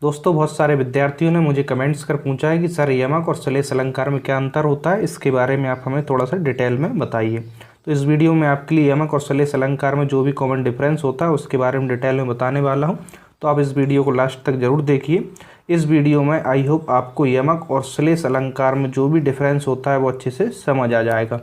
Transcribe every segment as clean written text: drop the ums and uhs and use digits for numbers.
दोस्तों, बहुत सारे विद्यार्थियों ने मुझे कमेंट्स कर पूछा है कि सर यमक और श्लेष अलंकार में क्या अंतर होता है, इसके बारे में आप हमें थोड़ा सा डिटेल में बताइए। तो इस वीडियो में आपके लिए यमक और श्लेष अलंकार में जो भी कॉमन डिफरेंस होता है उसके बारे में डिटेल में बताने वाला हूँ। तो आप इस वीडियो को लास्ट तक जरूर देखिए। इस वीडियो में आई होप आपको यमक और श्लेष अलंकार में जो भी डिफरेंस होता है वो अच्छे से समझ आ जाएगा।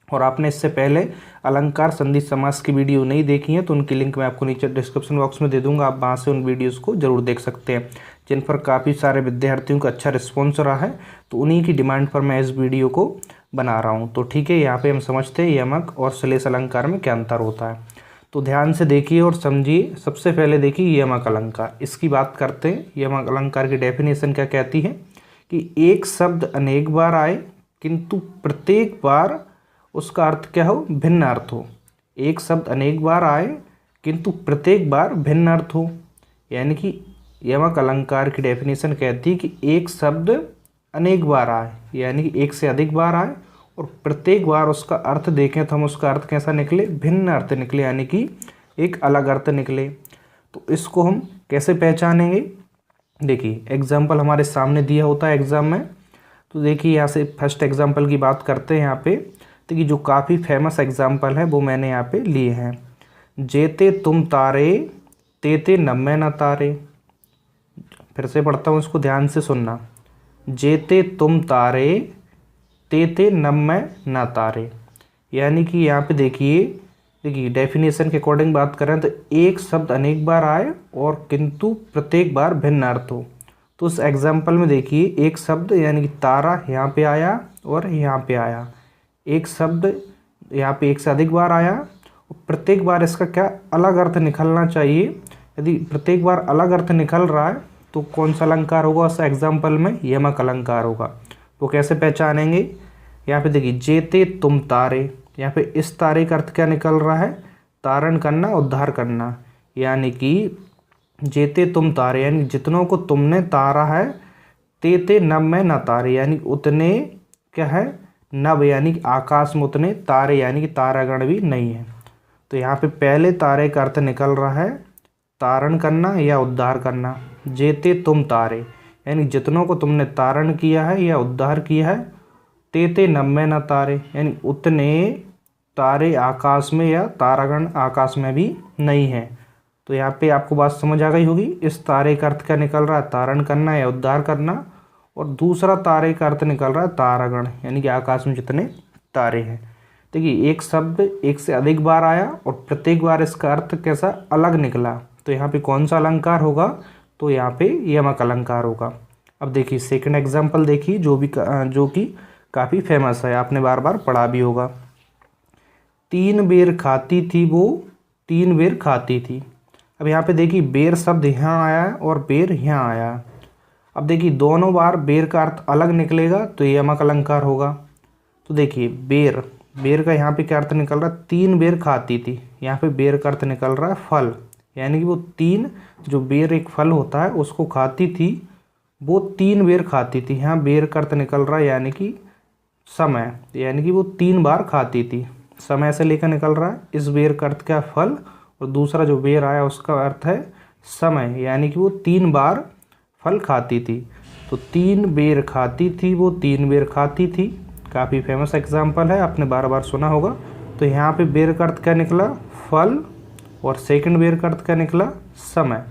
और आपने इससे पहले अलंकार संधि समास की वीडियो नहीं देखी है तो उनकी लिंक मैं आपको नीचे डिस्क्रिप्शन बॉक्स में दे दूंगा, आप वहाँ से उन वीडियोस को जरूर देख सकते हैं, जिन पर काफ़ी सारे विद्यार्थियों का अच्छा रिस्पॉन्स रहा है। तो उन्हीं की डिमांड पर मैं इस वीडियो को बना रहा हूँ। तो ठीक है, यहाँ पे हम समझते हैं यमक और श्लेष अलंकार में क्या अंतर होता है। तो ध्यान से देखिए और समझिए। सबसे पहले देखिए यमक अलंकार, इसकी बात करते हैं। यमक अलंकार की डेफिनेशन क्या कहती है कि एक शब्द अनेक बार आए किंतु प्रत्येक बार उसका अर्थ क्या हो, भिन्न अर्थ हो। एक शब्द अनेक बार आए किंतु प्रत्येक बार भिन्न अर्थ हो। यानी कि यमक अलंकार की डेफिनेशन कहती है कि एक शब्द अनेक बार आए, यानी कि एक से अधिक बार आए और प्रत्येक बार उसका अर्थ देखें तो हम उसका अर्थ कैसा निकले, भिन्न अर्थ निकले, यानी कि एक अलग अर्थ निकले। तो इसको हम कैसे पहचानेंगे, देखिए एग्जाम्पल हमारे सामने दिया होता है एग्जाम में। तो देखिए यहाँ से फर्स्ट एग्जाम्पल की बात करते हैं। यहाँ पे देखिए जो काफ़ी फेमस एग्जाम्पल है वो मैंने यहाँ पे लिए हैं। जेते तुम तारे तेते नम्मे न तारे। फिर से पढ़ता हूँ, इसको ध्यान से सुनना। जेते तुम तारे तेते नम्मे न तारे। यानी कि यहाँ पे देखिए डेफिनेशन के अकॉर्डिंग बात करें तो एक शब्द अनेक बार आए और किंतु प्रत्येक बार भिन्न अर्थ हो। तो उस एग्जाम्पल में देखिए एक शब्द यानी कि तारा यहाँ पे आया और यहाँ पे आया। एक शब्द यहाँ पे एक से अधिक बार आया और प्रत्येक बार इसका क्या अलग अर्थ निकलना चाहिए। यदि प्रत्येक बार अलग अर्थ निकल रहा है तो कौन सा अलंकार होगा, उस एग्जाम्पल में यमक अलंकार होगा। तो कैसे पहचानेंगे, यहाँ पे देखिए जेते तुम तारे, यहाँ पे इस तारे का अर्थ क्या निकल रहा है, तारण करना, उद्धार करना। यानी कि जेते तुम तारे यानी जितनों को तुमने तारा है, तेते नभ में न तारे यानी उतने क्या है, नभ यानी कि आकाश में उतने तारे यानी कि तारागण भी नहीं है। तो यहाँ पे पहले तारे का अर्थ निकल रहा है तारण करना या उद्धार करना। जेते तुम तारे यानी जितनों को तुमने तारण किया है या उद्धार किया है। तेते नभ में न तारे यानी उतने तारे आकाश में या तारागण आकाश में भी नहीं है। तो यहाँ पे आपको बात समझ आ गई होगी। इस तारे का अर्थ क्या निकल रहा है, तारण करना या उद्धार करना, और दूसरा तारे का अर्थ निकल रहा है तारागण यानी कि आकाश में जितने तारे हैं। देखिए एक शब्द एक से अधिक बार आया और प्रत्येक बार इसका अर्थ कैसा अलग निकला। तो यहाँ पे कौन सा अलंकार होगा, तो यहाँ पे यमक अलंकार होगा। अब देखिए सेकंड एग्जाम्पल देखिए जो कि काफ़ी फेमस है, आपने बार बार पढ़ा भी होगा। तीन बेर खाती थी वो तीन बेर खाती थी। अब यहाँ पे देखिए बेर शब्द यहाँ आया है और बेर यहाँ आया है। अब देखिए दोनों बार बेर का अर्थ अलग निकलेगा तो ये यमक अलंकार होगा। तो देखिए बेर का यहाँ पे क्या अर्थ निकल रहा है, तीन बेर खाती थी। यहाँ पे बेर का अर्थ निकल रहा है फल, यानी कि वो तीन, जो बेर एक फल होता है उसको खाती थी, वो तीन बेर खाती थी। यहाँ बेर का अर्थ निकल रहा है यानी कि समय, यानी कि वो तीन बार खाती थी, समय से लेकर निकल रहा है। इस बेर का अर्थ क्या, फल, और दूसरा जो बेर आया उसका अर्थ है समय, यानी कि वो तीन बार फल खाती थी। तो तीन बेर खाती थी वो तीन बेर खाती थी, काफ़ी फेमस एग्जाम्पल है, आपने बार बार सुना होगा। तो यहाँ पे बेर का अर्थ क्या निकला, फल, और सेकंड बेर का अर्थ क्या निकला, समय।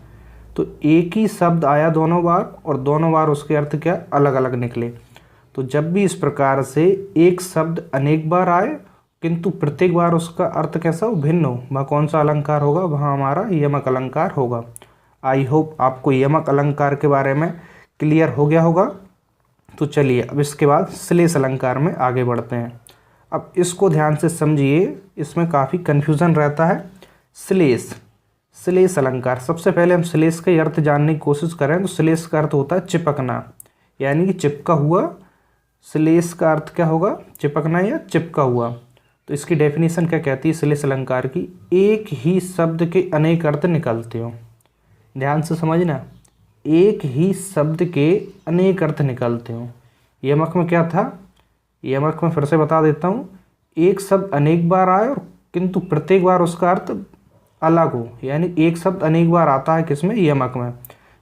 तो एक ही शब्द आया दोनों बार और दोनों बार उसके अर्थ क्या अलग अलग निकले। तो जब भी इस प्रकार से एक शब्द अनेक बार आए किंतु प्रत्येक बार उसका अर्थ कैसा हो, भिन्न हो, वह कौन सा अलंकार होगा, वहाँ हमारा यमक अलंकार होगा। आई होप आपको यमक अलंकार के बारे में क्लियर हो गया होगा। तो चलिए अब इसके बाद श्लेष अलंकार में आगे बढ़ते हैं। अब इसको ध्यान से समझिए, इसमें काफ़ी कन्फ्यूज़न रहता है। श्लेष अलंकार, सबसे पहले हम श्लेष का अर्थ जानने की कोशिश करें तो श्लेष का अर्थ होता है चिपकना, यानी कि चिपका हुआ। श्लेष का अर्थ क्या होगा, चिपकना या चिपका हुआ। तो इसकी डेफिनेशन क्या कहती है श्लेष अलंकार की, एक ही शब्द के अनेक अर्थ निकलते हो। ध्यान से समझना, एक ही शब्द के अनेक अर्थ निकलते हो। यमक में क्या था, यमक में फिर से बता देता हूँ, एक शब्द अनेक बार आए और किंतु प्रत्येक बार उसका अर्थ अलग हो, यानी एक शब्द अनेक बार आता है किसमें, यमक में।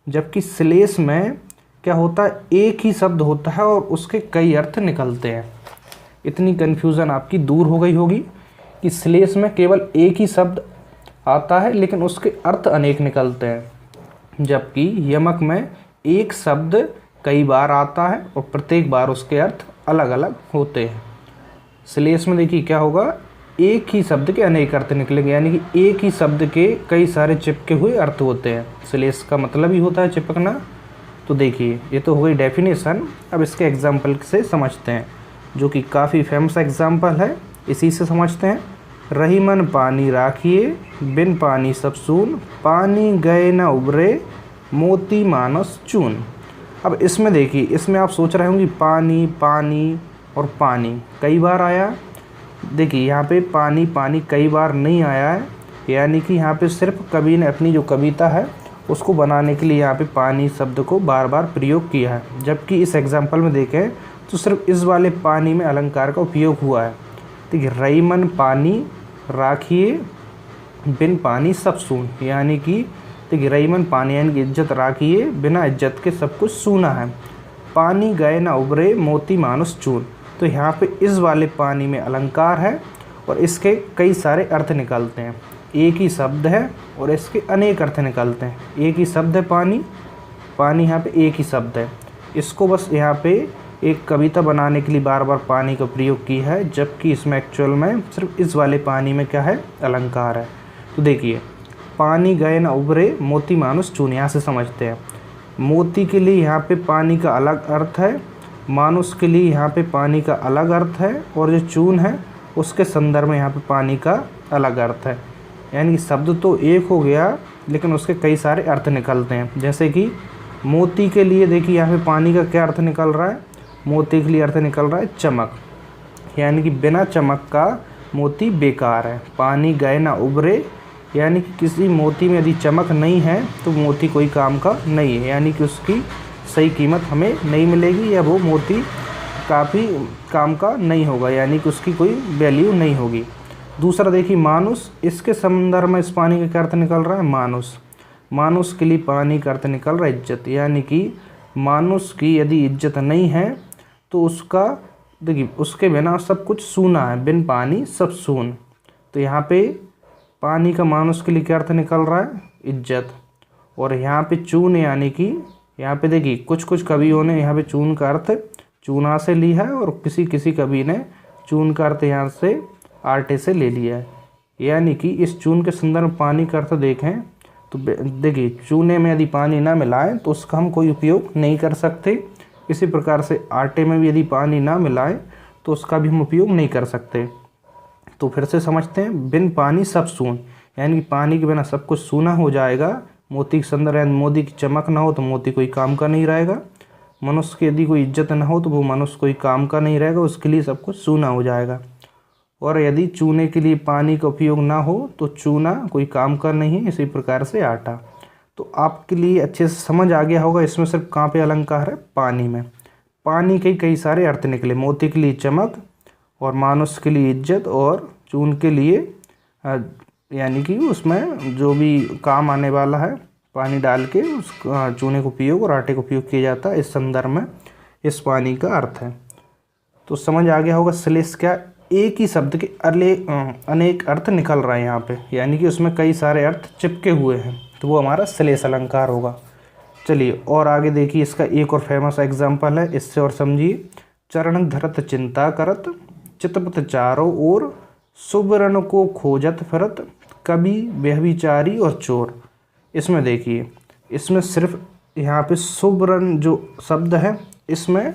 जबकि श्लेष में क्या होता है, एक ही शब्द होता है और उसके कई अर्थ निकलते हैं। इतनी कन्फ्यूज़न आपकी दूर हो गई होगी कि श्लेष में केवल एक ही शब्द आता है लेकिन उसके अर्थ अनेक निकलते हैं, जबकि यमक में एक शब्द कई बार आता है और प्रत्येक बार उसके अर्थ अलग अलग होते हैं। श्लेष में देखिए क्या होगा, एक ही शब्द के अनेक अर्थ निकलेंगे, यानी कि एक ही शब्द के कई सारे चिपके हुए अर्थ होते हैं। श्लेष का मतलब ही होता है चिपकना। तो देखिए ये तो हो गई डेफिनेशन। अब इसके एग्जाम्पल से समझते हैं, जो कि काफ़ी फेमस एग्जाम्पल है, इसी से समझते हैं। रही मन पानी राखिए, बिन पानी सब सून, पानी गए न उबरे, मोती मानस चून। अब इसमें देखिए, इसमें आप सोच रहे होंगे पानी पानी और पानी कई बार आया। देखिए यहाँ पे पानी पानी कई बार नहीं आया है, यानी कि यहाँ पे सिर्फ कवि ने अपनी जो कविता है उसको बनाने के लिए यहाँ पे पानी शब्द को बार बार प्रयोग किया है। जबकि इस एग्जाम्पल में देखें तो सिर्फ इस वाले पानी में अलंकार का उपयोग हुआ है। देखिए रही मन पानी राखिए, बिन पानी सब सून, यानी कि देखिए रही मन पानी यानी कि इज्जत राखिए, बिना इज्जत के सब कुछ सूना है। पानी गए ना उबरे, मोती मानुस चून। तो यहाँ पे इस वाले पानी में अलंकार है और इसके कई सारे अर्थ निकलते हैं। एक ही शब्द है और इसके अनेक अर्थ निकलते हैं। एक ही शब्द है पानी, पानी यहाँ पे एक ही शब्द है। इसको बस यहाँ पे एक कविता बनाने के लिए बार बार पानी का प्रयोग किया है, जबकि इसमें एक्चुअल में सिर्फ इस वाले पानी में क्या है, अलंकार है। तो देखिए पानी गए ना उबरे, मोती मानुस चून, यहाँ से समझते हैं। मोती के लिए यहाँ पे पानी का अलग अर्थ है, मानुस के लिए यहाँ पे पानी का अलग अर्थ है, और जो चून है उसके संदर्भ में यहाँ पे पानी का अलग अर्थ है। यानी कि शब्द तो एक हो गया लेकिन उसके कई सारे अर्थ निकलते हैं। जैसे कि मोती के लिए देखिए यहाँ पे पानी का क्या अर्थ निकल रहा है, मोती के लिए अर्थ निकल रहा है चमक, यानी कि बिना चमक का मोती बेकार है। पानी गए ना उबरे, यानी कि किसी मोती में यदि चमक नहीं है तो मोती कोई काम का नहीं है, यानी कि उसकी सही कीमत हमें नहीं मिलेगी या वो मोती काफ़ी काम का नहीं होगा, यानी कि उसकी कोई वैल्यू नहीं होगी। दूसरा देखिए मानुस, इसके संदर्भ में इस पानी का क्या अर्थ निकल रहा है, मानुस। मानुस के लिए पानी का अर्थ निकल रहा है इज्जत, यानी कि मानुस की यदि इज्जत नहीं है तो उसका देखिए उसके बिना सब कुछ सूना है, बिन पानी सब सून। तो यहाँ पे पानी का मानुस के लिए क्या अर्थ निकल रहा है, इज्जत। और यहाँ पे चून, यानी कि यहाँ पे देखिए कुछ कुछ कवियों ने यहाँ पे चून का अर्थ चूना से लिया है और किसी किसी कवि ने चून का अर्थ यहाँ से आटे से ले लिया है। यानी कि इस चून के संदर्भ में पानी का अर्थ देखें तो देखिए चूने में यदि पानी ना मिलाएं तो उसका हम कोई उपयोग नहीं कर सकते। इसी प्रकार से आटे में भी यदि पानी ना मिलाएं तो उसका भी हम उपयोग नहीं कर सकते। तो फिर से समझते हैं, बिन पानी सब सून, यानी कि पानी के बिना सब कुछ सूना हो जाएगा। मोती के संदर्भ यानी मोती की चमक ना हो तो मोती कोई काम का नहीं रहेगा। मनुष्य की यदि कोई इज्जत ना हो तो वो मनुष्य कोई काम का नहीं रहेगा, उसके लिए सब कुछ सूना हो जाएगा। और यदि चूने के लिए पानी का उपयोग ना हो तो चूना कोई काम का नहीं है। इसी प्रकार से आटा। तो आपके लिए अच्छे से समझ आ गया होगा इसमें सिर्फ कहाँ पे अलंकार है, पानी में। पानी के कई सारे अर्थ निकले, मोती के लिए चमक और मानुष के लिए इज्जत और चून के लिए यानी कि उसमें जो भी काम आने वाला है पानी डाल के उस चूने को उपयोग और आटे को उपयोग किया जाता है। इस संदर्भ में इस पानी का अर्थ है। तो समझ आ गया होगा श्लेष क्या, एक ही शब्द के अनेक अर्थ निकल रहा है यहाँ पे, यानी कि उसमें कई सारे अर्थ चिपके हुए हैं, तो वो हमारा श्लेष अलंकार होगा। चलिए और आगे देखिए, इसका एक और फेमस एग्जाम्पल है, इससे और समझिए। चरण धरत चिंता करत, चितपत चारों ओर, सुबरन को खोजत फिरत, कवि व्यभिचारी और चोर। इसमें देखिए, इसमें सिर्फ यहाँ पे सुबरन जो शब्द है इसमें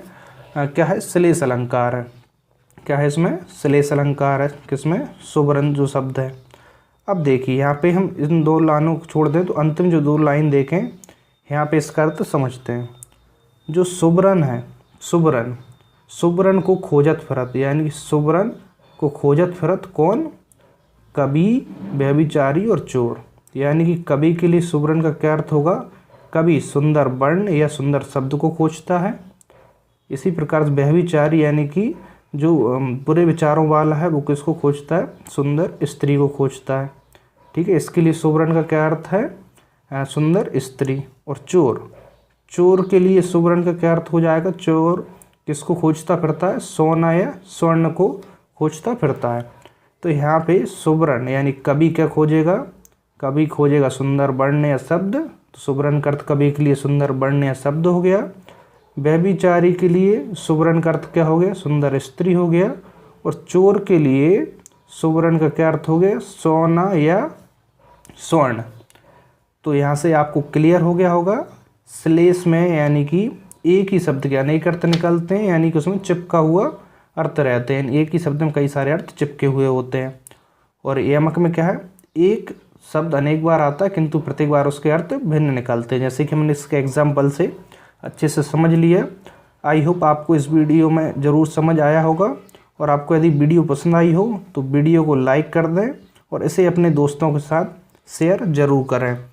क्या है, श्लेष अलंकार है। क्या है इसमें, श्लेष अलंकार है। किसमें, सुबरन जो शब्द है। अब देखिए यहाँ पे हम इन दो लाइनों को छोड़ दें तो अंतिम जो दो लाइन देखें, यहाँ पे इसका अर्थ समझते हैं। जो सुबरन है, सुबरन, सुबरन को खोजत फिरत, यानी कि सुबरन को खोजत फिरत कौन, कवि व्यभिचारी और चोर। यानी कि कवि के लिए सुबरन का क्या अर्थ होगा, कवि सुंदर वर्ण या सुंदर शब्द को खोजता है। इसी प्रकार से व्यभिचारी यानी कि जो बुरे विचारों वाला है वो किसको खोजता है, सुंदर स्त्री को खोजता है। ठीक है, इसके लिए सुबरन का क्या अर्थ है, सुंदर स्त्री। और चोर, चोर के लिए शुभ रंग का क्या अर्थ हो जाएगा? चोर किसको खोजता फिरता है? सोना या स्वर्ण को खोजता फिरता है। तो यहाँ पे शुभ रंग यानी कवि क्या खोजेगा? कवि खोजेगा सुंदर वर्ण या शब्द। तो शुभ रंग का अर्थ कवि के लिए सुंदर वर्ण या शब्द हो गया। व्यभिचारी के लिए शुभ रंग का अर्थ क्या हो गया? सुंदर स्त्री हो गया। और चोर के लिए शुभ रंग का क्या अर्थ हो गया? सोना या स्वर्ण। तो यहाँ से आपको क्लियर हो गया होगा। श्लेष में यानी कि एक ही शब्द के अनेक अर्थ निकलते हैं, यानी कि उसमें चिपका हुआ अर्थ रहते हैं। एक ही शब्द में कई सारे अर्थ चिपके हुए होते हैं। और यमक में क्या है? एक शब्द अनेक बार आता है किंतु प्रत्येक बार उसके अर्थ भिन्न निकलते हैं, जैसे कि हमने इसके एग्जाम्पल से अच्छे से समझ लिया। आई होप आपको इस वीडियो में ज़रूर समझ आया होगा। और आपको यदि वीडियो पसंद आई हो तो वीडियो को लाइक कर दें और इसे अपने दोस्तों के साथ शेयर ज़रूर करें।